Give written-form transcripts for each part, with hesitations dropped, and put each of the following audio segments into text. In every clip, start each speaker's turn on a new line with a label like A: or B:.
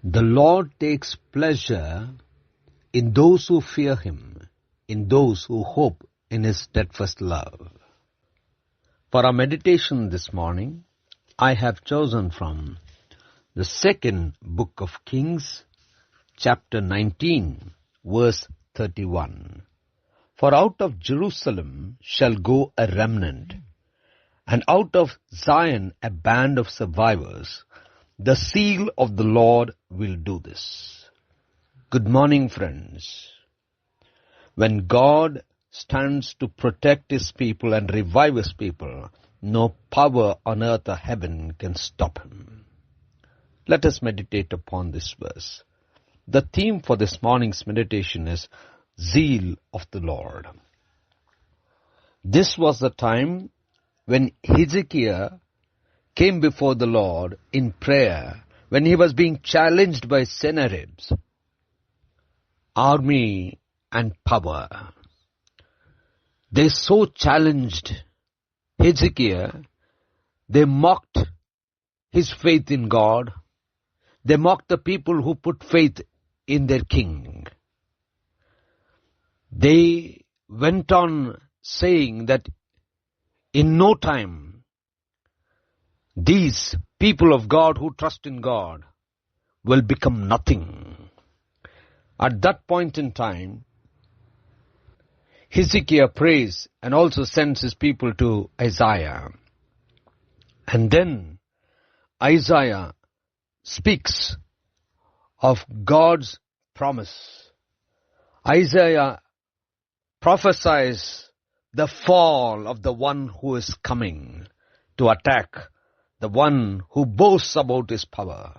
A: The Lord takes pleasure in those who fear Him, in those who hope in His steadfast love. For our meditation this morning, I have chosen from the second book of Kings, chapter 19, verse 31. For out of Jerusalem shall go a remnant, and out of Zion a band of survivors. The seal of the Lord will do this. Good morning, friends. When God stands to protect His people and revive His people, no power on earth or heaven can stop Him. Let us meditate upon this verse. The theme for this morning's meditation is Zeal of the Lord. This was the time when Hezekiah came before the Lord in prayer, when he was being challenged by Sennacherib's army and power. They so challenged Hezekiah, they mocked his faith in God. They mocked the people who put faith in their king. They went on saying that in no time, these people of God who trust in God will become nothing. At that point in time, Hezekiah prays and also sends his people to Isaiah. And then Isaiah speaks of God's promise. Isaiah prophesies the fall of the one who is coming to attack the one who boasts about his power.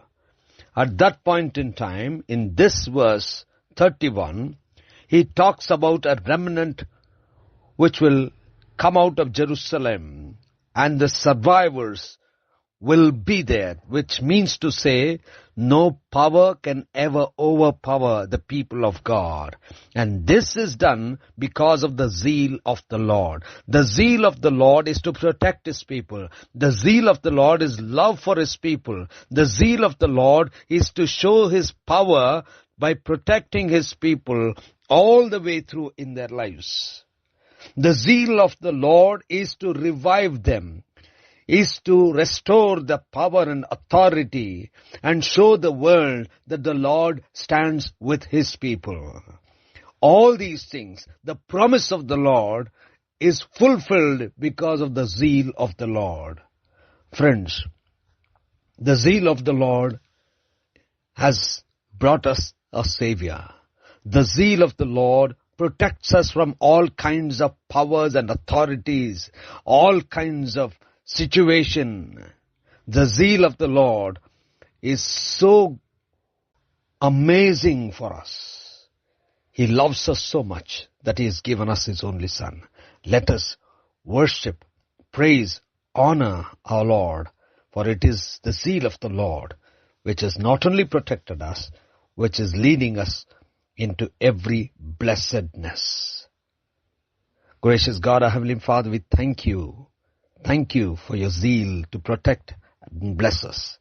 A: At that point in time, in this verse 31, he talks about a remnant which will come out of Jerusalem, and the survivors will be there, which means to say no power can ever overpower the people of God. And this is done because of the zeal of the Lord. The zeal of the Lord is to protect His people. The zeal of the Lord is love for His people. The zeal of the Lord is to show His power by protecting His people all the way through in their lives. The zeal of the Lord is to revive them, is to restore the power and authority and show the world that the Lord stands with His people. All these things, the promise of the Lord is fulfilled because of the zeal of the Lord. Friends, the zeal of the Lord has brought us a Savior. The zeal of the Lord protects us from all kinds of powers and authorities, all kinds of situation. The zeal of the Lord is so amazing for us. He loves us so much that He has given us His only Son. Let us worship, praise, honor our Lord, for it is the zeal of the Lord which has not only protected us, which is leading us into every blessedness. Gracious God, our Heavenly Father, we thank you. Thank you for your zeal to protect and bless us.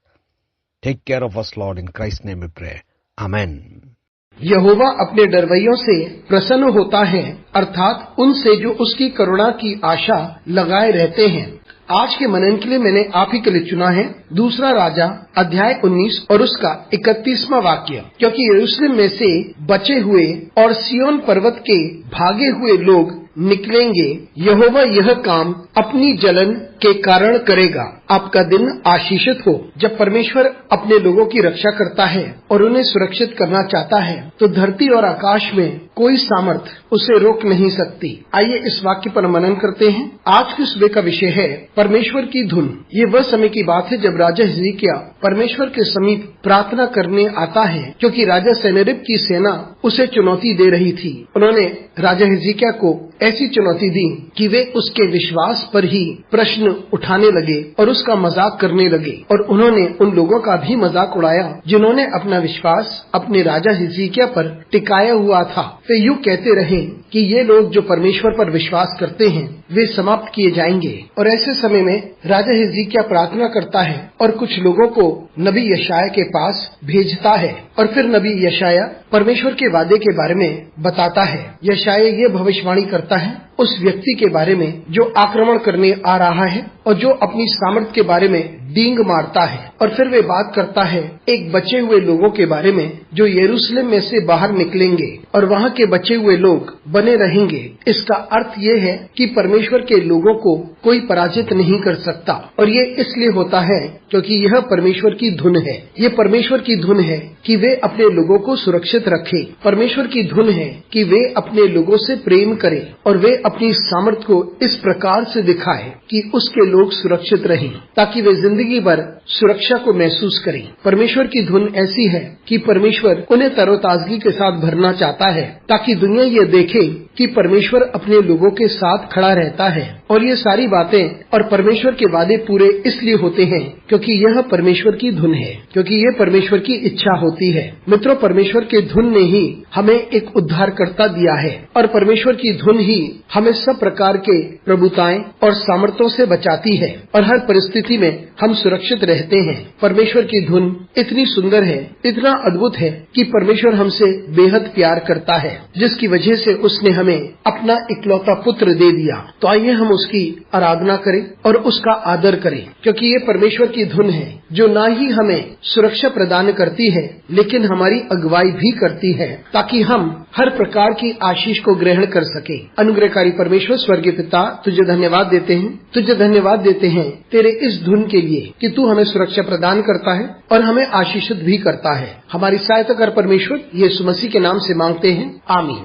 A: Take care of us, Lord. In Christ's name we pray. Amen.
B: यहोवा अपने डरवैयों से प्रसन्न होता है, अर्थात उनसे जो उसकी करुणा की आशा लगाए रहते हैं। आज के मनन के लिए मैंने आप ही के लिए चुना है दूसरा राजा अध्याय 19 और उसका 31वां वाक्य। क्योंकि यरूशलेम में से बचे हुए और सिय्योन पर्वत के भागे हुए लोग निकलेंगे, यहोवा यह काम अपनी जलन के कारण करेगा। आपका दिन आशीषित हो। जब परमेश्वर अपने लोगों की रक्षा करता है और उन्हें सुरक्षित करना चाहता है, तो धरती और आकाश में कोई सामर्थ उसे रोक नहीं सकती। आइए इस वाक्य पर मनन करते हैं। आज की सुबह का विषय है परमेश्वर की धुन। ये वह समय की बात है जब राजा हिजकिय्याह परमेश्वर के समीप प्रार्थना करने आता है, क्योंकि राजा सेनाकेरेब की सेना उसे चुनौती दे रही थी। उन्होंने राजा हिजकिय्याह को ऐसी चुनौती दी कि वे उसके विश्वास पर ही प्रश्न उठाने लगे और उसका मजाक करने लगे, और उन्होंने उन लोगों का भी मजाक उड़ाया जिन्होंने अपना विश्वास अपने राजा हिजकिय्याह पर टिकाया हुआ था। वे यूँ कहते रहे कि ये लोग जो परमेश्वर पर विश्वास करते हैं वे समाप्त किए जाएंगे। और ऐसे समय में राजा हिजकिय्याह प्रार्थना करता है और कुछ लोगों को नबी यशायाह के पास भेजता है और फिर नबी यशायाह परमेश्वर के वादे के बारे में बताता है। यशायाह ये भविष्यवाणी करता है उस व्यक्ति के बारे में जो आक्रमण करने आ रहा है और जो अपनी सामर्थ के बारे में डींग मारता है। और फिर वे बात करता है एक बचे हुए लोगों के बारे में जो यरूशलेम में से बाहर निकलेंगे और वहाँ के बचे हुए लोग बने रहेंगे। इसका अर्थ ये है कि परमेश्वर के लोगों को कोई पराजित नहीं कर सकता। और ये इसलिए होता है क्योंकि यह परमेश्वर की धुन है। ये परमेश्वर की धुन है कि वे अपने लोगों को सुरक्षित रखे। परमेश्वर की धुन है कि वे अपने लोगों से प्रेम करें और वे अपनी सामर्थ को इस प्रकार से दिखाए कि उसके लोग सुरक्षित रहें ताकि वे जिंदगी भर सुरक्षा को महसूस करें। परमेश्वर की धुन ऐसी है कि परमेश्वर उन्हें तरोताजगी के साथ भरना चाहता है ताकि दुनिया ये देखे कि परमेश्वर अपने लोगों के साथ खड़ा रहता है। और ये सारी बातें और परमेश्वर के वादे पूरे इसलिए होते हैं क्योंकि यह परमेश्वर की धुन है, क्योंकि ये परमेश्वर की इच्छा होती है। मित्रों, परमेश्वर के धुन ने ही हमें एक उद्धारकर्ता दिया है और परमेश्वर की धुन ही हमें सब प्रकार के प्रभुताएं और सामर्थ्यों से बचाती है और हर परिस्थिति में हम सुरक्षित रहते हैं। परमेश्वर की धुन इतनी सुंदर है, इतना अद्भुत है कि परमेश्वर हमसे बेहद प्यार करता है, जिसकी वजह से उसने हमें अपना इकलौता पुत्र दे दिया। तो आइए हम उसकी आराधना करें और उसका आदर करें, क्योंकि ये परमेश्वर की धुन है जो न ही हमें सुरक्षा प्रदान करती है लेकिन हमारी अगुवाई भी करती है ताकि हम हर प्रकार की आशीष को ग्रहण कर सके। अनुग्रहकारी परमेश्वर स्वर्गीय पिता, तुझे धन्यवाद देते हैं, तुझे धन्यवाद देते हैं तेरे इस धुन के लिए कि तू हमें सुरक्षा प्रदान करता है और हमें आशीषित भी करता है। हमारी सहायता कर परमेश्वर, यीशु मसीह के नाम से मांगते हैं, आमीन।